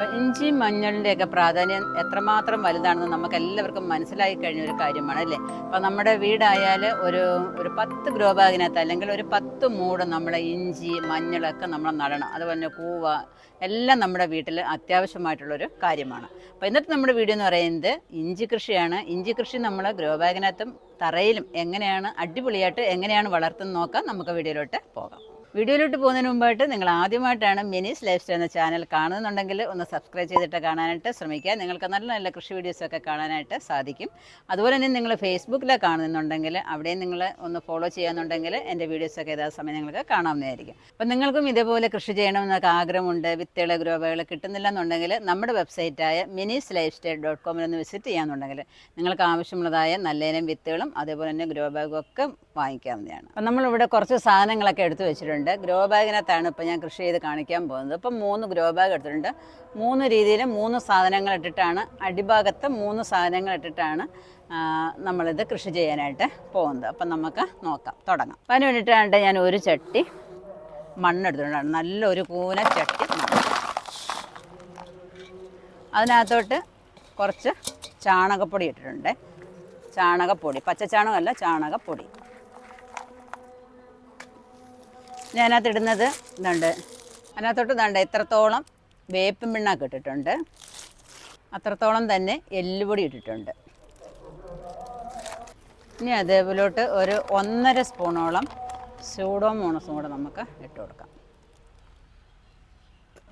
അപ്പോൾ ഇഞ്ചിയും മഞ്ഞളിൻ്റെയൊക്കെ പ്രാധാന്യം എത്രമാത്രം വലുതാണെന്ന് നമുക്ക് എല്ലാവർക്കും മനസ്സിലായി കഴിഞ്ഞ ഒരു കാര്യമാണ് അല്ലേ. അപ്പോൾ നമ്മുടെ വീടായാൽ ഒരു 10 ഗ്രോ ബാഗിനകത്ത് അല്ലെങ്കിൽ ഒരു 10 മൂട് നമ്മുടെ ഇഞ്ചി മഞ്ഞളൊക്കെ നമ്മൾ നടണം. അതുപോലെ കൂവ എല്ലാം നമ്മുടെ വീട്ടിൽ അത്യാവശ്യമായിട്ടുള്ളൊരു കാര്യമാണ്. അപ്പോൾ ഇന്നത്തെ നമ്മുടെ വീഡിയോ എന്ന് പറയുന്നത് ഇഞ്ചി കൃഷിയാണ്. ഇഞ്ചി കൃഷി നമ്മൾ ഗ്രോ ബാഗിനകത്തും തറയിലും എങ്ങനെയാണ് അടിപൊളിയായിട്ട് എങ്ങനെയാണ് വളർത്തുന്നത് നോക്കാം. നമുക്ക് വീഡിയോയിലോട്ട് പോകാം. വീഡിയോയിലോട്ട് പോകുന്നതിന് മുമ്പായിട്ട് നിങ്ങൾ ആദ്യമായിട്ടാണ് മിനീസ് ലൈഫ് സ്റ്റൈൽ എന്ന ചാനൽ കാണുന്നുണ്ടെങ്കിൽ ഒന്ന് സബ്സ്ക്രൈബ് ചെയ്തിട്ട് കാണാനായിട്ട് ശ്രമിക്കുക. നിങ്ങൾക്ക് നല്ല നല്ല കൃഷി വീഡിയോസൊക്കെ കാണാനായിട്ട് സാധിക്കും. അതുപോലെ തന്നെ നിങ്ങൾ ഫേസ്ബുക്കിലാണ് കാണുന്നുണ്ടെങ്കിൽ അവിടെയും നിങ്ങൾ ഒന്ന് ഫോളോ ചെയ്യാന്നുണ്ടെങ്കിൽ എൻ്റെ വീഡിയോസൊക്കെ ഏതാ സമയം നിങ്ങൾക്ക് കാണാവുന്നതായിരിക്കും. അപ്പം നിങ്ങൾക്കും ഇതേപോലെ കൃഷി ചെയ്യണമെന്നൊക്കെ ആഗ്രഹമുണ്ട്, വിത്തുകൾ ഗ്രോ ബാഗുകൾ കിട്ടുന്നില്ല എന്നുണ്ടെങ്കിൽ നമ്മുടെ വെബ്സൈറ്റായ minisslifestyle.com ഒന്ന് വിസിറ്റ് ചെയ്യാമെന്നുണ്ടെങ്കിൽ നിങ്ങൾക്ക് ആവശ്യമുള്ളതായ നല്ലയിനം വിത്തുകളും അതേപോലെ തന്നെ ഗ്രോ ബാഗും ഒക്കെ വാങ്ങിക്കാവുന്നതാണ്. അപ്പം നമ്മളിവിടെ കുറച്ച് സാധനങ്ങളൊക്കെ എടുത്തു വെച്ചിട്ടുണ്ട്. ഗ്രോ ബാഗിനകത്താണ് ഇപ്പോൾ ഞാൻ കൃഷി ചെയ്ത് കാണിക്കാൻ പോകുന്നത്. ഇപ്പം 3 ഗ്രോ ബാഗ് എടുത്തിട്ടുണ്ട്. 3 രീതിയിൽ 3 സാധനങ്ങൾ ഇട്ടിട്ടാണ്, അടിഭാഗത്ത് 3 സാധനങ്ങൾ ഇട്ടിട്ടാണ് നമ്മളിത് കൃഷി ചെയ്യാനായിട്ട് പോകുന്നത്. അപ്പം നമുക്ക് നോക്കാം, തുടങ്ങാം. അപ്പം അതിന് വേണ്ടിയിട്ടാണ് ഞാൻ ഒരു ചട്ടി മണ്ണെടുത്തിട്ടുണ്ടാണ്, നല്ലൊരു കൂന ചട്ടി മണ്ണ്. അതിനകത്തോട്ട് കുറച്ച് ചാണകപ്പൊടി ഇട്ടിട്ടുണ്ട്. ചാണകപ്പൊടി, പച്ചച്ചാണകമല്ല, ചാണകപ്പൊടി. ഞാനകത്ത് ഇടുന്നത് ഇതുണ്ട്, അതിനകത്തോട്ട് ഇതുണ്ട് ഇത്രത്തോളം വേപ്പിൻ പിണ്ണാക്ക് ഇട്ടിട്ടുണ്ട്, അത്രത്തോളം തന്നെ എല്ലുപൊടി ഇട്ടിട്ടുണ്ട്. ഇനി അതേപോലോട്ട് ഒരു 1.5 സ്പൂണോളം സ്യൂഡോമോണസും കൂടെ നമുക്ക് ഇട്ട് കൊടുക്കാം.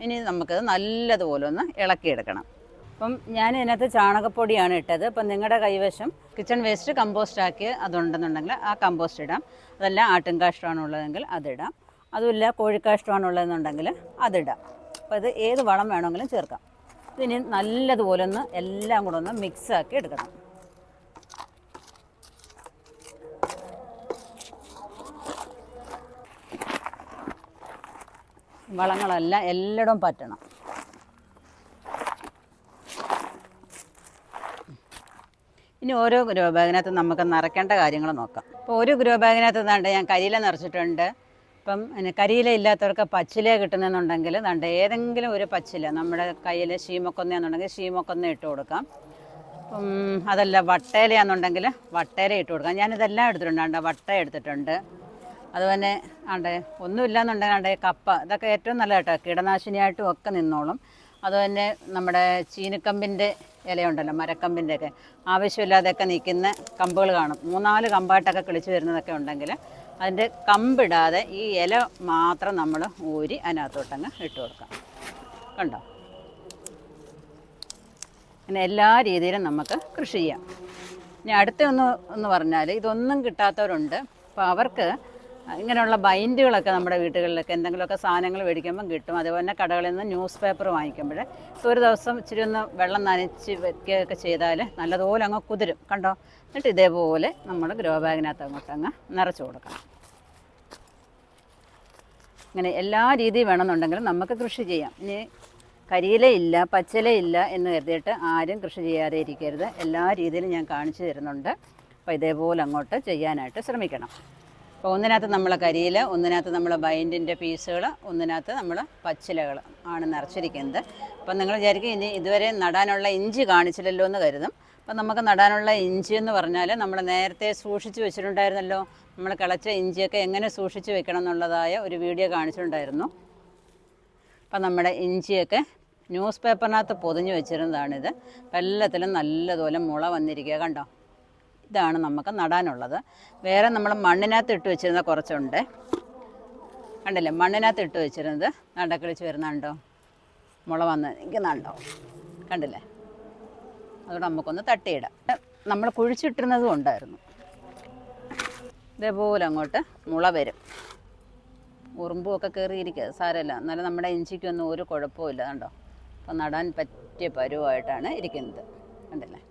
ഇനി നമുക്കത് നല്ലതുപോലെ ഒന്ന് ഇളക്കിയെടുക്കണം. അപ്പം ഞാൻ ഇതിനകത്ത് ചാണകപ്പൊടിയാണ് ഇട്ടത്. അപ്പം നിങ്ങളുടെ കൈവശം കിച്ചൺ വേസ്റ്റ് കമ്പോസ്റ്റ് ആക്കി അതുണ്ടെന്നുണ്ടെങ്കിൽ ആ കമ്പോസ്റ്റ് ഇടാം. അതല്ല ആട്ടിൻകാഷ്ടമാണുള്ളതെങ്കിൽ അതിടാം. അതുമില്ല കോഴിക്കാഷ്ടമാണുള്ളതെന്നുണ്ടെങ്കിൽ അതിടാം. അപ്പോൾ ഇത് ഏത് വളം വേണമെങ്കിലും ചേർക്കാം. ഇതിന് നല്ലതുപോലെ ഒന്ന് എല്ലാം കൂടെ ഒന്ന് മിക്സാക്കി എടുക്കണം. വളങ്ങളെല്ലാം എല്ലായിടവും പറ്റണം. ഇനി ഓരോ ഗ്രോ ബാഗിനകത്ത് നമുക്ക് നിറയ്ക്കേണ്ട കാര്യങ്ങൾ നോക്കാം. ഇപ്പോൾ ഒരു ഗ്രോ ബാഗിനകത്ത് ദാണ്ട് ഞാൻ കരിയില നിറച്ചിട്ടുണ്ട്. ഇപ്പം കരിയില ഇല്ലാത്തവർക്ക് പച്ചില കിട്ടുന്നെന്നുണ്ടെങ്കിൽ ദാണ്ട് ഏതെങ്കിലും ഒരു പച്ചില നമ്മുടെ കയ്യിൽ ശീമക്കൊന്നയാണെന്നുണ്ടെങ്കിൽ ശീമക്കൊന്ന ഇട്ട് കൊടുക്കാം. അപ്പം അതല്ല വട്ടയിലയാണെന്നുണ്ടെങ്കിൽ വട്ടയില ഇട്ട് കൊടുക്കാം. ഞാനിതെല്ലാം എടുത്തിട്ടുണ്ട്. ആണ്ട് വട്ട എടുത്തിട്ടുണ്ട്. അതുപോലെ ആണ്ട് ഒന്നുമില്ലാന്നുണ്ടെങ്കിൽ കപ്പ, ഇതൊക്കെ ഏറ്റവും നല്ല കേട്ടോ, കീടനാശിനിയായിട്ടും ഒക്കെ നിന്നോളും. അതുതന്നെ നമ്മുടെ ചീനിക്കമ്പിൻ്റെ ഇലയുണ്ടല്ലോ, മരക്കമ്പിൻ്റെയൊക്കെ ആവശ്യമില്ലാതെയൊക്കെ നിൽക്കുന്ന കമ്പുകൾ കാണും. 3-4 കമ്പായിട്ടൊക്കെ കിളിച്ച് വരുന്നതൊക്കെ ഉണ്ടെങ്കിൽ അതിൻ്റെ കമ്പിടാതെ ഈ ഇല മാത്രം നമ്മൾ ഊരി അതിനകത്തോട്ടങ്ങ് ഇട്ട് കൊടുക്കാം. കണ്ടോ? അങ്ങനെ എല്ലാ രീതിയിലും നമുക്ക് കൃഷി ചെയ്യാം. ഇനി അടുത്തൊന്ന് പറഞ്ഞാൽ ഇതൊന്നും കിട്ടാത്തവരുണ്ട്. അപ്പോൾ അവർക്ക് ഇങ്ങനെയുള്ള ബൈൻഡുകളൊക്കെ നമ്മുടെ വീടുകളിലൊക്കെ എന്തെങ്കിലുമൊക്കെ സാധനങ്ങൾ മേടിക്കുമ്പം കിട്ടും. അതുപോലെ തന്നെ കടകളിൽ നിന്ന് ന്യൂസ് പേപ്പർ വാങ്ങിക്കുമ്പോൾ ഒരു ദിവസം ഇച്ചിരി ഒന്ന് വെള്ളം നനച്ച് വെക്കുകയൊക്കെ ചെയ്താൽ നല്ലതുപോലെ അങ്ങ് കുതിരും. കണ്ടോ? എന്നിട്ട് ഇതേപോലെ നമ്മൾ ഗ്രോ ബാഗിനകത്ത് അങ്ങോട്ടങ്ങ് നിറച്ച് കൊടുക്കണം. ഇങ്ങനെ എല്ലാ രീതിയും വേണമെന്നുണ്ടെങ്കിലും നമുക്ക് കൃഷി ചെയ്യാം. ഇനി കരിയിലയില്ല പച്ചിലയില്ല എന്ന് കരുതിയിട്ട് ആരും കൃഷി ചെയ്യാതെ ഇരിക്കരുത്. എല്ലാ രീതിയിലും ഞാൻ കാണിച്ചു തരുന്നുണ്ട്. അപ്പോൾ ഇതേപോലെ അങ്ങോട്ട് ചെയ്യാനായിട്ട് ശ്രമിക്കണം. അപ്പോൾ ഒന്നിനകത്ത് നമ്മൾ കരിയില, ഒന്നിനകത്ത് നമ്മൾ ബൈൻഡിൻ്റെ പീസുകൾ, ഒന്നിനകത്ത് നമ്മൾ പച്ചിലകൾ ആണ് നിറച്ചിരിക്കുന്നത്. അപ്പം നിങ്ങൾ വിചാരിക്കും ഇനി ഇതുവരെ നടാനുള്ള ഇഞ്ചി കാണിച്ചില്ലല്ലോ എന്ന് കരുതും. അപ്പം നമുക്ക് നടാനുള്ള ഇഞ്ചി എന്ന് പറഞ്ഞാൽ നമ്മൾ നേരത്തെ സൂക്ഷിച്ച് വെച്ചിട്ടുണ്ടായിരുന്നല്ലോ. നമ്മൾ കിളച്ച ഇഞ്ചിയൊക്കെ എങ്ങനെ സൂക്ഷിച്ച് വെക്കണം എന്നുള്ളതായ ഒരു വീഡിയോ കാണിച്ചിട്ടുണ്ടായിരുന്നു. അപ്പം നമ്മുടെ ഇഞ്ചിയൊക്കെ ന്യൂസ് പേപ്പറിനകത്ത് പൊതിഞ്ഞ് വെച്ചിരുന്നതാണിത്. എല്ലാത്തിലും നല്ലതുപോലെ മുള വന്നിരിക്കുക. കണ്ടോ? ഇതാണ് നമുക്ക് നടാനുള്ളത്. വേറെ നമ്മൾ മണ്ണിനകത്ത് ഇട്ട് വെച്ചിരുന്ന കുറച്ചുണ്ട്. കണ്ടില്ലേ? മണ്ണിനകത്ത് ഇട്ട് വെച്ചിരുന്നത് നടക്കിളിച്ച് വരുന്നുണ്ടോ? മുള വന്ന് നിൽക്കുന്നുണ്ടോ? കണ്ടില്ലേ? അതുകൊണ്ട് നമുക്കൊന്ന് തട്ടിയിടാം. നമ്മൾ കുഴിച്ചിട്ടിരുന്നതും ഉണ്ടായിരുന്നു. ഇതേപോലെ അങ്ങോട്ട് മുള വരും. ഉറുമ്പുമൊക്കെ കയറിയിരിക്കുക, സാരമില്ല. എന്നാലും നമ്മുടെ ഇഞ്ചിക്കൊന്നും ഒരു കുഴപ്പമില്ല. കണ്ടോ? അപ്പം നടാൻ പറ്റിയ പരുവായിട്ടാണ് ഇരിക്കുന്നത്. കണ്ടില്ലേ?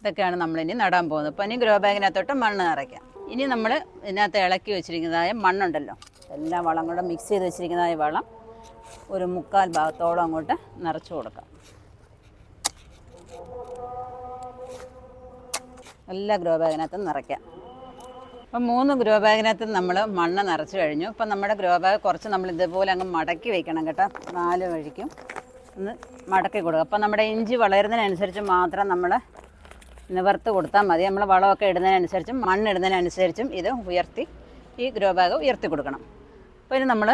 ഇതൊക്കെയാണ് നമ്മളിനി നടാൻ പോകുന്നത്. അപ്പോൾ ഇനി ഗ്രോ ബാഗിനകത്തോട്ട് മണ്ണ് നിറയ്ക്കാം. ഇനി നമ്മൾ ഇതിനകത്ത് ഇളക്കി വെച്ചിരിക്കുന്നതായ മണ്ണുണ്ടല്ലോ, എല്ലാ വളം കൂടെ മിക്സ് ചെയ്ത് വെച്ചിരിക്കുന്നതായ വളം ഒരു 3/4 ഭാഗത്തോളം അങ്ങോട്ട് നിറച്ച് കൊടുക്കാം. എല്ലാ ഗ്രോ ബാഗിനകത്തും നിറയ്ക്കാം. അപ്പം 3 ഗ്രോ ബാഗിനകത്ത് നമ്മൾ മണ്ണ് നിറച്ച് കഴിഞ്ഞു. ഇപ്പം നമ്മുടെ ഗ്രോ ബാഗ് കുറച്ച് നമ്മൾ ഇതുപോലെ അങ്ങ് മടക്കി വയ്ക്കണം കേട്ടോ, 4 വഴിക്കും. ഒന്ന് മടക്കി കൊടുക്കുക. അപ്പോൾ നമ്മുടെ ഇഞ്ചി വളരുന്നതിനനുസരിച്ച് മാത്രം നമ്മൾ നിവർത്ത് കൊടുത്താൽ മതി. നമ്മൾ വളമൊക്കെ ഇടുന്നതിനനുസരിച്ചും മണ്ണിടുന്നതിനനുസരിച്ചും ഇത് ഉയർത്തി ഈ ഗ്രോ ബാഗ് ഉയർത്തി കൊടുക്കണം. അപ്പോൾ ഇനി നമ്മൾ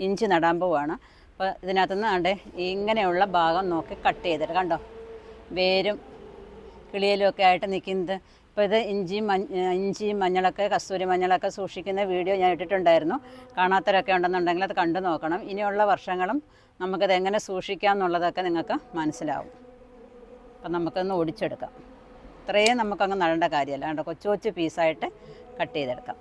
ഇഞ്ചി നടാൻ പോവുകയാണ്. അപ്പോൾ ഇതിനകത്തുനിന്ന് കണ്ടേ ഇങ്ങനെയുള്ള ഭാഗം നോക്കി കട്ട് ചെയ്തിട്ട് കണ്ടോ വേരും കിളിയലും ഒക്കെ ആയിട്ട് നിൽക്കുന്നത്. അപ്പോൾ ഇത് ഇഞ്ചി മഞ്ഞളൊക്കെ കസ്തൂരി മഞ്ഞളൊക്കെ സൂക്ഷിക്കുന്ന വീഡിയോ ഞാൻ ഇട്ടിട്ടുണ്ടായിരുന്നു. കാണാത്തവരൊക്കെ ഉണ്ടെന്നുണ്ടെങ്കിൽ അത് കണ്ടു നോക്കണം. ഇനിയുള്ള വർഷങ്ങളും നമുക്കത് എങ്ങനെ സൂക്ഷിക്കാം എന്നുള്ളതൊക്കെ നിങ്ങൾക്ക് മനസ്സിലാവും. അപ്പം നമുക്കൊന്ന് ഒടിച്ചെടുക്കാം. ഇത്രയും നമുക്കങ്ങ് നടേണ്ട കാര്യമല്ല. കണ്ടോ കൊച്ചു കൊച്ചു പീസായിട്ട് കട്ട് ചെയ്തെടുക്കാം.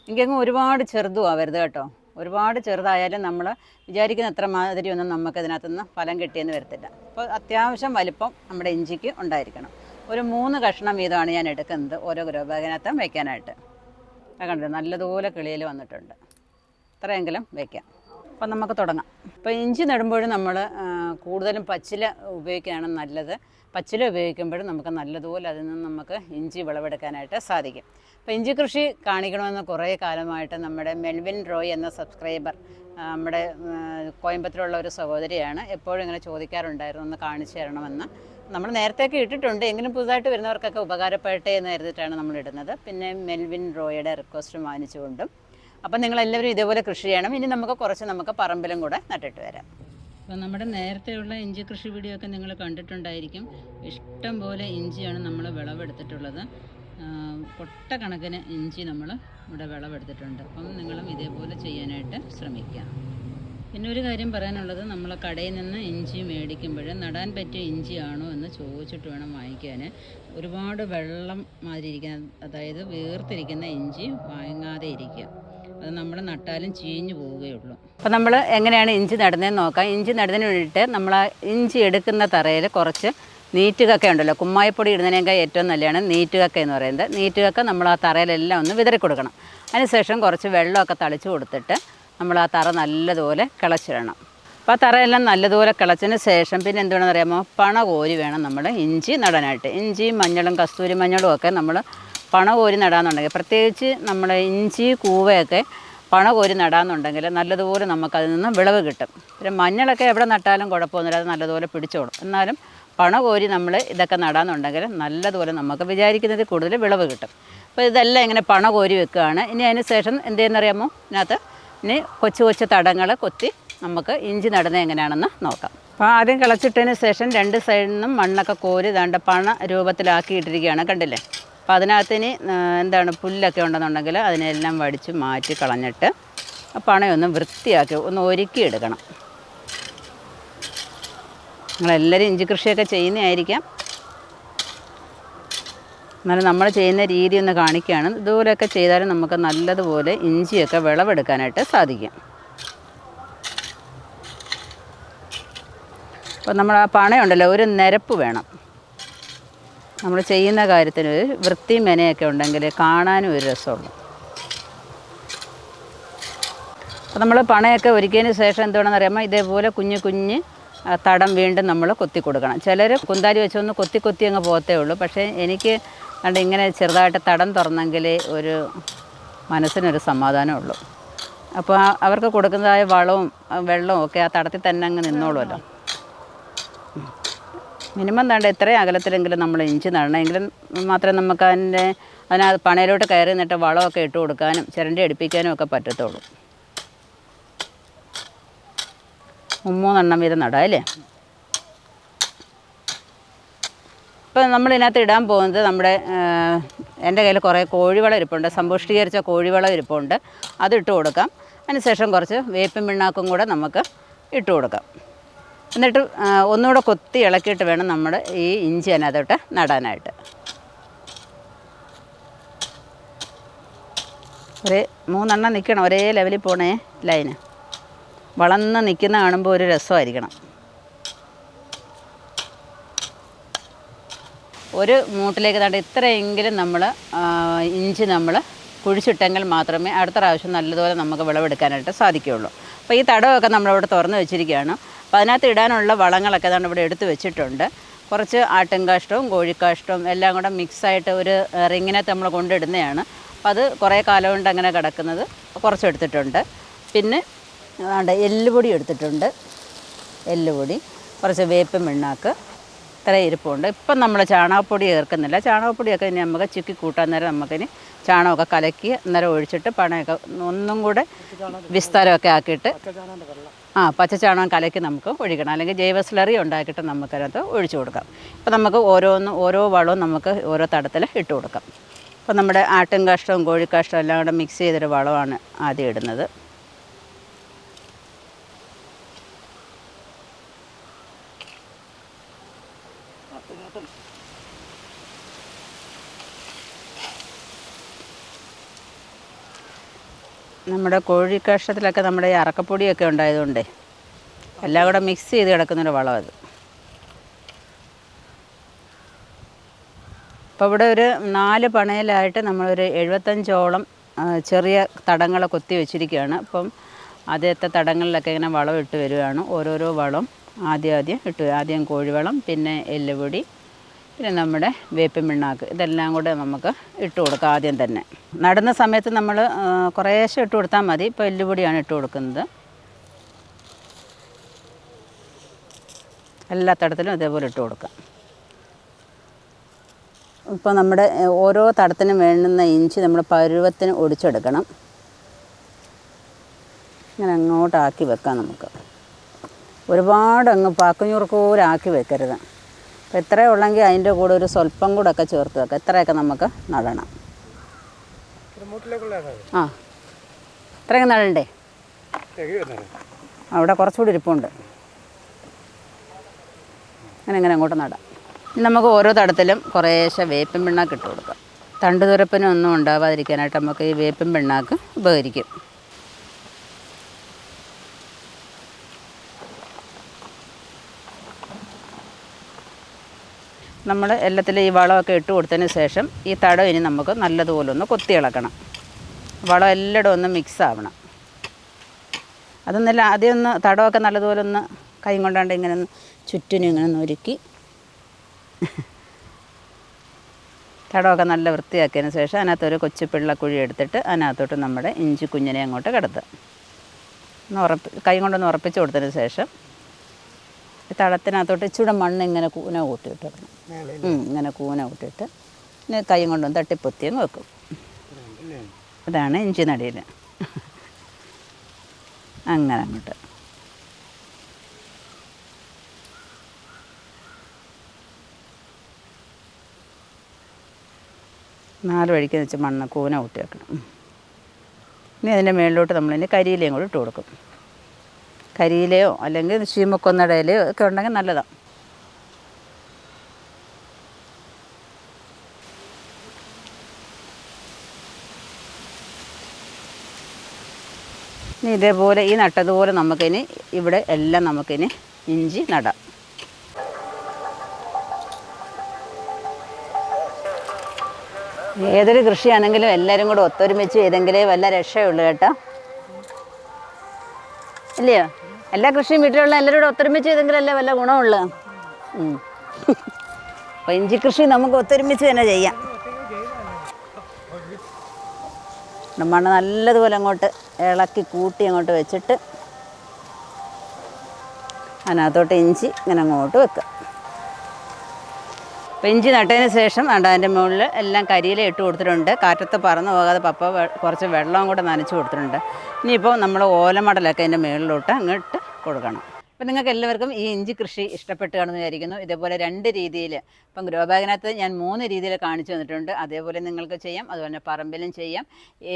എനിക്കങ്ങ് ഒരുപാട് ചെറുതും ആവരുത് കേട്ടോ. ഒരുപാട് ചെറുതായാലും നമ്മൾ വിചാരിക്കുന്ന അത്ര മാതിരിയൊന്നും നമുക്ക് ഇതിനകത്തുനിന്ന് ഫലം കിട്ടിയെന്ന് വരത്തില്ല. അപ്പോൾ അത്യാവശ്യം വലിപ്പം നമ്മുടെ ഇഞ്ചിക്ക് ഉണ്ടായിരിക്കണം. ഒരു 3 കഷ്ണം വീതമാണ് ഞാൻ എടുക്കുന്നത് ഓരോ ഗ്രോ ബാഗിനകത്തും വയ്ക്കാനായിട്ട്. കണ്ടോ നല്ലതുപോലെ കിളിയിൽ വന്നിട്ടുണ്ട്. ഇത്രയെങ്കിലും വയ്ക്കാം. അപ്പം നമുക്ക് തുടങ്ങാം. അപ്പോൾ ഇഞ്ചി നടുമ്പോഴും നമ്മൾ കൂടുതലും പച്ചില ഉപയോഗിക്കുകയാണ് നല്ലത്. പച്ചില ഉപയോഗിക്കുമ്പോഴും നമുക്ക് നല്ലതുപോലെ അതിൽ നിന്ന് നമുക്ക് ഇഞ്ചി വിളവെടുക്കാനായിട്ട് സാധിക്കും. അപ്പോൾ ഇഞ്ചി കൃഷി കാണിക്കണമെന്ന് കുറേ കാലമായിട്ട് നമ്മുടെ മെൽവിൻ റോയ് എന്ന സബ്സ്ക്രൈബർ നമ്മുടെ കോയമ്പത്തൂരുള്ള ഒരു സഹോദരിയാണ് എപ്പോഴും ഇങ്ങനെ ചോദിക്കാറുണ്ടായിരുന്നു ഒന്ന് കാണിച്ചു തരണമെന്ന്. നമ്മൾ നേരത്തെയൊക്കെ ഇട്ടിട്ടുണ്ട്, എങ്കിലും പുതുതായിട്ട് വരുന്നവർക്കൊക്കെ ഉപകാരപ്പെടട്ടെ എന്ന് കരുതിയിട്ടാണ് നമ്മൾ ഇടുന്നത്. പിന്നെ മെൽവിൻ റോയുടെ റിക്വസ്റ്റ് മാനിച്ചുകൊണ്ടും. അപ്പം നിങ്ങളെല്ലാവരും ഇതേപോലെ കൃഷി ചെയ്യണം. ഇനി നമുക്ക് പറമ്പിലും കൂടെ നട്ടിട്ട് വരാം. അപ്പോൾ നമ്മുടെ നേരത്തെയുള്ള ഇഞ്ചി കൃഷി വീഡിയോ ഒക്കെ നിങ്ങൾ കണ്ടിട്ടുണ്ടായിരിക്കും. ഇഷ്ടം പോലെ ഇഞ്ചിയാണ് നമ്മൾ വിളവെടുത്തിട്ടുള്ളത്. കൊട്ടക്കണക്കിന് ഇഞ്ചി നമ്മൾ ഇവിടെ വിളവെടുത്തിട്ടുണ്ട്. അപ്പം നിങ്ങളും ഇതേപോലെ ചെയ്യാനായിട്ട് ശ്രമിക്കുക. പിന്നെ ഒരു കാര്യം പറയാനുള്ളത്, നമ്മൾ കടയിൽ നിന്ന് ഇഞ്ചി മേടിക്കുമ്പോൾ നടാൻ പറ്റിയ ഇഞ്ചിയാണോ എന്ന് ചോദിച്ചിട്ട് വേണം വാങ്ങിക്കാൻ. ഒരുപാട് വെള്ളം മാതിരി ഇരിക്കുന്ന, അതായത് വീർത്തിരിക്കുന്ന ഇഞ്ചി വാങ്ങാതെ ഇരിക്കുക. അത് നമ്മൾ നട്ടാലും ചീഞ്ഞു പോവുകയുള്ളൂ. അപ്പോൾ നമ്മൾ എങ്ങനെയാണ് ഇഞ്ചി നടുന്നതെന്ന് നോക്കാം. ഇഞ്ചി നടുന്നതിന് വേണ്ടിയിട്ട് നമ്മൾ ഇഞ്ചി എടുക്കുന്ന തറയിൽ കുറച്ച് നീറ്റുകക്ക ഉണ്ടല്ലോ, കുമ്മായപ്പൊടി ഇടുന്നതിനേക്കാൾ ഏറ്റവും നല്ലതാണ് നീറ്റുകക്ക എന്ന് പറയുന്നത്. നീറ്റുകക്ക നമ്മൾ ആ തറയിലെല്ലാം ഒന്ന് വിതറി കൊടുക്കണം. അതിനുശേഷം കുറച്ച് വെള്ളമൊക്കെ തളിച്ച് കൊടുത്തിട്ട് നമ്മൾ ആ തറ നല്ലതുപോലെ കിളച്ചിടണം. അപ്പോൾ ആ തറയെല്ലാം നല്ലതുപോലെ കിളച്ചതിന് ശേഷം പിന്നെ എന്തുവേണമെന്ന് അറിയാമോ, പണ കോരി വേണം നമ്മൾ ഇഞ്ചി നടാനായിട്ട്. ഇഞ്ചിയും മഞ്ഞളും കസ്തൂരി മഞ്ഞളും ഒക്കെ നമ്മൾ പണ കോരി നടാമെന്നുണ്ടെങ്കിൽ, പ്രത്യേകിച്ച് നമ്മൾ ഇഞ്ചി കൂവയൊക്കെ പണ കോരി നടാമെന്നുണ്ടെങ്കിൽ നല്ലതുപോലെ നമുക്കതിൽ നിന്ന് വിളവ് കിട്ടും. പിന്നെ മഞ്ഞളൊക്കെ എവിടെ നട്ടാലും കുഴപ്പമൊന്നുമില്ല, അത് നല്ലതുപോലെ പിടിച്ചോളും. എന്നാലും പണ കോരി നമ്മൾ ഇതൊക്കെ നടാമെന്നുണ്ടെങ്കിൽ നല്ലതുപോലെ നമുക്ക് വിചാരിക്കുന്നതിൽ കൂടുതൽ വിളവ് കിട്ടും. അപ്പോൾ ഇതെല്ലാം ഇങ്ങനെ പണ കോരി വെക്കുകയാണ്. ഇനി അതിന് ശേഷം എന്ത് ചെയ്യുന്നറിയാമോ, ഇതിനകത്ത് ഇനി കൊച്ചു കൊച്ചു തടങ്ങൾ കൊത്തി നമുക്ക് ഇഞ്ചി നടുന്നത് എങ്ങനെയാണെന്ന് നോക്കാം. അപ്പോൾ ആദ്യം കിളച്ചിട്ടതിന് ശേഷം 2 സൈഡിൽ നിന്നും മണ്ണൊക്കെ കോരി ദാണ്ട പണ രൂപത്തിലാക്കിയിട്ടിരിക്കുകയാണ്, കണ്ടില്ലേ. അപ്പോൾ അതിനകത്ത് ഇനി പുല്ലൊക്കെ ഉണ്ടെന്നുണ്ടെങ്കിൽ അതിനെല്ലാം വടിച്ച് മാറ്റി കളഞ്ഞിട്ട് ആ പണയൊന്ന് വൃത്തിയാക്കി ഒന്ന് ഒരുക്കിയെടുക്കണം. നിങ്ങളെല്ലാവരും ഇഞ്ചി കൃഷിയൊക്കെ ചെയ്യുന്നതായിരിക്കാം, എന്നാലും നമ്മൾ ചെയ്യുന്ന രീതി ഒന്ന് കാണിക്കുകയാണ്. ഇതുപോലെയൊക്കെ ചെയ്താലും നമുക്ക് നല്ലതുപോലെ ഇഞ്ചിയൊക്കെ വിളവെടുക്കാനായിട്ട് സാധിക്കും. അപ്പോൾ നമ്മൾ ആ പണയുണ്ടല്ലോ ഒരു നിരപ്പ് വേണം. നമ്മൾ ചെയ്യുന്ന കാര്യത്തിന് ഒരു വൃത്തി മെനയൊക്കെ ഉണ്ടെങ്കിൽ കാണാനും ഒരു രസമുള്ളൂ. അപ്പോൾ നമ്മൾ പണയൊക്കെ ഒരുക്കിയതിന് ശേഷം എന്തുവേണമെന്ന് അറിയാമോ, ഇതേപോലെ കുഞ്ഞ് കുഞ്ഞ് തടം വീണ്ടും നമ്മൾ കൊത്തി കൊടുക്കണം. ചിലർ കുന്താലി വെച്ചൊന്ന് കൊത്തി അങ്ങ് പോകത്തേ ഉള്ളൂ. പക്ഷേ എനിക്ക് ഇങ്ങനെ ചെറുതായിട്ട് തടം തുറന്നെങ്കിൽ ഒരു മനസ്സിനൊരു സമാധാനമുള്ളൂ. അപ്പോൾ അവർക്ക് കൊടുക്കുന്നതായ വളവും വെള്ളവും ഒക്കെ ആ തടത്തിൽ തന്നെ അങ്ങ് നിന്നോളുമല്ലോ. മിനിമം ഇത്രയും അകലത്തിലെങ്കിലും നമ്മൾ ഇഞ്ചി നടണമെങ്കിലും മാത്രമേ നമുക്ക് അതിനകത്ത് പണയിലോട്ട് കയറി നിന്നിട്ട് വളമൊക്കെ ഇട്ട് കൊടുക്കാനും ചിരണ്ടി അടുപ്പിക്കാനും ഒക്കെ പറ്റത്തുള്ളൂ. 3 വീതം നടാം അല്ലേ. ഇപ്പം നമ്മളിതിനകത്ത് ഇടാൻ പോകുന്നത് എൻ്റെ കയ്യിൽ കുറേ കോഴിവളം ഇരിപ്പുണ്ട്, സമ്പുഷ്ടീകരിച്ച കോഴിവളം ഇരിപ്പുണ്ട്. അതിട്ട് കൊടുക്കാം. അതിനുശേഷം കുറച്ച് വേപ്പിൻ പിണ്ണാക്കും കൂടെ നമുക്ക് ഇട്ട് കൊടുക്കാം. എന്നിട്ട് ഒന്നുകൂടെ കൊത്തി ഇളക്കിയിട്ട് വേണം നമ്മൾ ഈ ഇഞ്ചി അതിനകത്തോട്ട് നടാനായിട്ട്. ഒരു 3 നിൽക്കണം, ഒരേ ലെവലിൽ പോണേ ലൈന്. വളർന്ന് നിൽക്കുന്ന കാണുമ്പോൾ ഒരു രസമായിരിക്കണം. ഒരു മൂട്ടിലേക്ക് ഇത്രയെങ്കിലും നമ്മൾ ഇഞ്ചി നമ്മൾ കുഴിച്ചിട്ടെങ്കിൽ മാത്രമേ അടുത്ത പ്രാവശ്യം നല്ലതുപോലെ നമുക്ക് വിളവെടുക്കാനായിട്ട് സാധിക്കുകയുള്ളൂ. അപ്പോൾ ഈ തടമൊക്കെ നമ്മളിവിടെ തുറന്ന് വെച്ചിരിക്കുകയാണ്. അപ്പോൾ അതിനകത്ത് ഇടാനുള്ള വളങ്ങളൊക്കെ ഇവിടെ എടുത്ത് വെച്ചിട്ടുണ്ട്. കുറച്ച് ആട്ടിൻകാഷ്ടവും കോഴിക്കാഷ്ടവും എല്ലാം കൂടെ മിക്സായിട്ട് ഒരു റിങ്ങിനകത്ത് നമ്മൾ കൊണ്ടിടുന്നതാണ്. അപ്പോൾ അത് കുറേ കാലം കൊണ്ട് അങ്ങനെ കിടക്കുന്നത് കുറച്ചെടുത്തിട്ടുണ്ട്. പിന്നെ അതുകൊണ്ട് എല്ലുപൊടി എടുത്തിട്ടുണ്ട്, എല്ലുപൊടി, കുറച്ച് വേപ്പും പിണ്ണാക്ക്, ഇത്ര ഇരിപ്പുണ്ട്. ഇപ്പം നമ്മൾ ചാണകപ്പൊടി ചേർക്കുന്നില്ല. ചാണകപ്പൊടിയൊക്കെ ഇനി നമുക്ക് ചുക്കി കൂട്ടാൻ നേരം നമുക്കിനി ചാണകമൊക്കെ കലക്കി അന്നേരം ഒഴിച്ചിട്ട് പണയൊക്കെ ഒന്നും കൂടെ വിസ്താരമൊക്കെ ആക്കിയിട്ട് പച്ച ചാണകം കലക്കി നമുക്ക് ഒഴിക്കണം. അല്ലെങ്കിൽ ജൈവ സ്ലറി ഉണ്ടാക്കിയിട്ട് നമുക്കതിനകത്ത് ഒഴിച്ചു കൊടുക്കാം. അപ്പോൾ നമുക്ക് ഓരോ വളവും നമുക്ക് ഓരോ തടത്തിൽ ഇട്ട് കൊടുക്കാം. അപ്പോൾ നമ്മുടെ ആട്ടിൻ കാഷ്ടവും കോഴിക്കാഷ്ടവും എല്ലാം കൂടെ മിക്സ് ചെയ്തൊരു വളമാണ് ആദ്യം ഇടുന്നത്. നമ്മുടെ കോഴിക്കാഷ്ടത്തിലൊക്കെ നമ്മുടെ ഈ അറക്കപ്പൊടിയൊക്കെ ഉണ്ടായതുകൊണ്ടേ എല്ലാം കൂടെ മിക്സ് ചെയ്ത് കിടക്കുന്നൊരു വളം അത്. അപ്പോൾ ഇവിടെ ഒരു 4 പണയിലായിട്ട് നമ്മളൊരു 75ഓളം ചെറിയ തടങ്ങൾ കൊത്തി വെച്ചിരിക്കുകയാണ്. അപ്പം ആദ്യത്തെ തടങ്ങളിലൊക്കെ ഇങ്ങനെ വളം ഇട്ട് വരികയാണ്. ഓരോരോ വളം ആദ്യം ഇട്ട്, ആദ്യം കോഴിവളം, പിന്നെ എല്ലുപൊടി, പിന്നെ നമ്മുടെ വേപ്പിൻ പിണ്ണാക്ക്, ഇതെല്ലാം കൂടെ നമുക്ക് ഇട്ട് കൊടുക്കാം ആദ്യം തന്നെ. നടുന്ന സമയത്ത് നമ്മൾ കുറേശ്ശെ ഇട്ട് കൊടുത്താൽ മതി. ഇപ്പോൾ എല്ലുപൊടിയാണ് ഇട്ട് കൊടുക്കുന്നത്. എല്ലാ തടത്തിലും ഇതേപോലെ ഇട്ട് കൊടുക്കാം. ഇപ്പോൾ നമ്മുടെ ഓരോ തടത്തിനും വേണ്ടുന്ന ഇഞ്ചി നമ്മൾ പരുവത്തിന് ഒടിച്ചെടുക്കണം. ഇങ്ങനെ അങ്ങോട്ടാക്കി വെക്കാം നമുക്ക്. ഒരുപാട് അങ്ങ് പാക്കുഞ്ഞുറുക്കൂരാക്കി വെക്കരുത്. അപ്പോൾ ഇത്രയേ ഉള്ളെങ്കിൽ അതിൻ്റെ കൂടെ ഒരു സ്വല്പം കൂടെ ഒക്കെ ചേർത്ത് വെക്കാം. ഇത്രയൊക്കെ നമുക്ക് നടണം. ഇത്രയൊക്കെ നടണ്ടേ? അവിടെ കുറച്ചുകൂടി ഇരിപ്പുണ്ട്. അങ്ങനെ അങ്ങോട്ട് നടാം. നമുക്ക് ഓരോ തടത്തിലും കുറേശ്ശെ വേപ്പിൻ പിണ്ണാക്ക് ഇട്ട് കൊടുക്കാം. തണ്ടുതുരപ്പനൊന്നും ഉണ്ടാവാതിരിക്കാനായിട്ട് നമുക്ക് ഈ വേപ്പിൻ പിണ്ണാക്ക് ഉപകരിക്കും. നമ്മൾ എല്ലാത്തിലും ഈ വളമൊക്കെ ഇട്ട് കൊടുത്തതിന് ശേഷം ഈ തടം ഇനി നമുക്ക് നല്ലതുപോലെ ഒന്ന് കൊത്തി ഇളക്കണം. വളം എല്ലായിടും ഒന്ന് മിക്സ് ആവണം. അതൊന്നല്ല, ആദ്യം ഒന്ന് തടമൊക്കെ നല്ലതുപോലെ ഒന്ന് കൈ കൊണ്ടാണ്ട് ഇങ്ങനെ ഒന്ന് ചുറ്റിനും ഇങ്ങനെ ഒന്ന് ഒരുക്കി തടമൊക്കെ നല്ല വൃത്തിയാക്കിയതിന് ശേഷം അതിനകത്തൊരു കൊച്ചു പിള്ളക്കുഴി എടുത്തിട്ട് അതിനകത്തോട്ട് നമ്മുടെ ഇഞ്ചി കുഞ്ഞിനെ അങ്ങോട്ട് കിടത്തുക. കൈ കൊണ്ടൊന്ന് ഉറപ്പിച്ച് കൊടുത്തതിന് ശേഷം തടത്തിനകത്തോട്ട് ഇച്ചിരി മണ്ണ് ഇങ്ങനെ കൂന കൂട്ടിയിട്ട് വെക്കണം. ഇങ്ങനെ കൂന കൂട്ടിയിട്ട് പിന്നെ കൈ കൊണ്ടൊന്ന് തട്ടിപ്പൊത്തിയും വെക്കും. ഇതാണ് ഇഞ്ചി നടിയിൽ. അങ്ങനെ അങ്ങോട്ട് നാല് വഴിക്ക് വെച്ച് മണ്ണ് കൂന കൂട്ടി വെക്കണം. ഇനി അതിൻ്റെ മുകളിലോട്ട് നമ്മളിനി കരിയിലയും കൂടി ഇട്ട് കൊടുക്കും. കരിയിലയോ അല്ലെങ്കിൽ ശീമക്കൊന്നയുടെ ഇലയോ ഒക്കെ ഉണ്ടെങ്കിൽ നല്ലതാണ്. ഇനി ഇതേപോലെ ഈ നട്ടതുപോലെ നമുക്കിനി ഇവിടെ എല്ലാം നമുക്കിനി ഇഞ്ചി നടാം. ഏതൊരു കൃഷിയാണെങ്കിലും എല്ലാവരും കൂടെ ഒത്തൊരുമിച്ച് ചെയ്തെങ്കിലേ വല്ല രക്ഷയുള്ളൂ കേട്ടോ. ഇല്ലയോ? എല്ലാ കൃഷിയും വീട്ടിലുള്ള എല്ലാവരും കൂടെ ഒത്തൊരുമിച്ച് ചെയ്തെങ്കിലല്ലേ വല്ല ഗുണമുള്ളൂ. അപ്പോൾ ഇഞ്ചി കൃഷി നമുക്ക് ഒത്തൊരുമിച്ച് തന്നെ ചെയ്യാം. മണ്ണ് നല്ലതുപോലെ അങ്ങോട്ട് ഇളക്കി കൂട്ടി അങ്ങോട്ട് വെച്ചിട്ട് അതിനകത്തോട്ട് ഇഞ്ചി ഇങ്ങനെ അങ്ങോട്ട് വെക്കുക. അപ്പോൾ ഇഞ്ചി നട്ടതിന് ശേഷം അതിൻ്റെ മുകളിൽ എല്ലാം കരിയില ഇട്ട് കൊടുത്തിട്ടുണ്ട്. കാറ്റത്ത് പറന്ന് പോകാതെ പപ്പ കുറച്ച് വെള്ളവും കൂടെ നനച്ച് കൊടുത്തിട്ടുണ്ട്. ഇനിയിപ്പോൾ നമ്മൾ ഓലമടലൊക്കെ അതിൻ്റെ മുകളിലോട്ട് അങ്ങോട്ട് കൊടുക്കണം. അപ്പോൾ നിങ്ങൾക്ക് എല്ലാവർക്കും ഈ ഇഞ്ചി കൃഷി ഇഷ്ടപ്പെട്ട് കാണുമെന്ന് വിചാരിക്കുന്നു. ഇതേപോലെ 2 രീതിയിൽ, ഇപ്പം ഗ്രോ ബാഗിനകത്ത് ഞാൻ 3 രീതിയിൽ കാണിച്ചു തന്നിട്ടുണ്ട്. അതേപോലെ നിങ്ങൾക്ക് ചെയ്യാം, അതുപോലെ പറമ്പിലും ചെയ്യാം.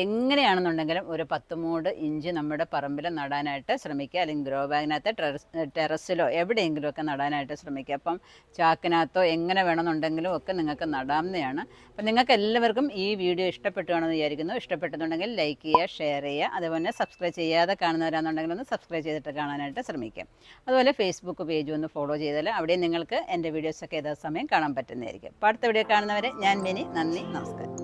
എങ്ങനെയാണെന്നുണ്ടെങ്കിലും ഒരു 10 മൂട് ഇഞ്ചി നമ്മുടെ പറമ്പിൽ നടാനായിട്ട് ശ്രമിക്കുക. അല്ലെങ്കിൽ ഗ്രോ ബാഗിനകത്ത് ടെറസിലോ എവിടെയെങ്കിലുമൊക്കെ നടാനായിട്ട് ശ്രമിക്കുക. അപ്പം ചാക്കിനകത്തോ എങ്ങനെ വേണമെന്നുണ്ടെങ്കിലും ഒക്കെ നിങ്ങൾക്ക് നടാവുന്നതാണ്. അപ്പം നിങ്ങൾക്ക് എല്ലാവർക്കും ഈ വീഡിയോ ഇഷ്ടപ്പെട്ടു കാണുമെന്ന് വിചാരിക്കുന്നു. ഇഷ്ടപ്പെട്ടെന്നുണ്ടെങ്കിൽ ലൈക്ക് ചെയ്യുക, ഷെയർ ചെയ്യുക. അതുപോലെ സബ്സ്ക്രൈബ് ചെയ്യാതെ കാണുന്നവരാണെന്നുണ്ടെങ്കിൽ ഒന്ന് സബ്സ്ക്രൈബ് ചെയ്തിട്ട് കാണാനായിട്ട് ശ്രമിക്കാം. അതുപോലെ ഫേസ്ബുക്ക് പേജ് ഒന്ന് ഫോളോ ചെയ്താൽ അവിടെ നിങ്ങൾക്ക് എൻ്റെ വീഡിയോസൊക്കെ യഥാസമയം കാണാൻ പറ്റുന്നതായിരിക്കും. അപ്പോൾ അടുത്ത വീഡിയോ കാണുന്നവരെ ഞാൻ മിനി. നന്ദി, നമസ്കാരം.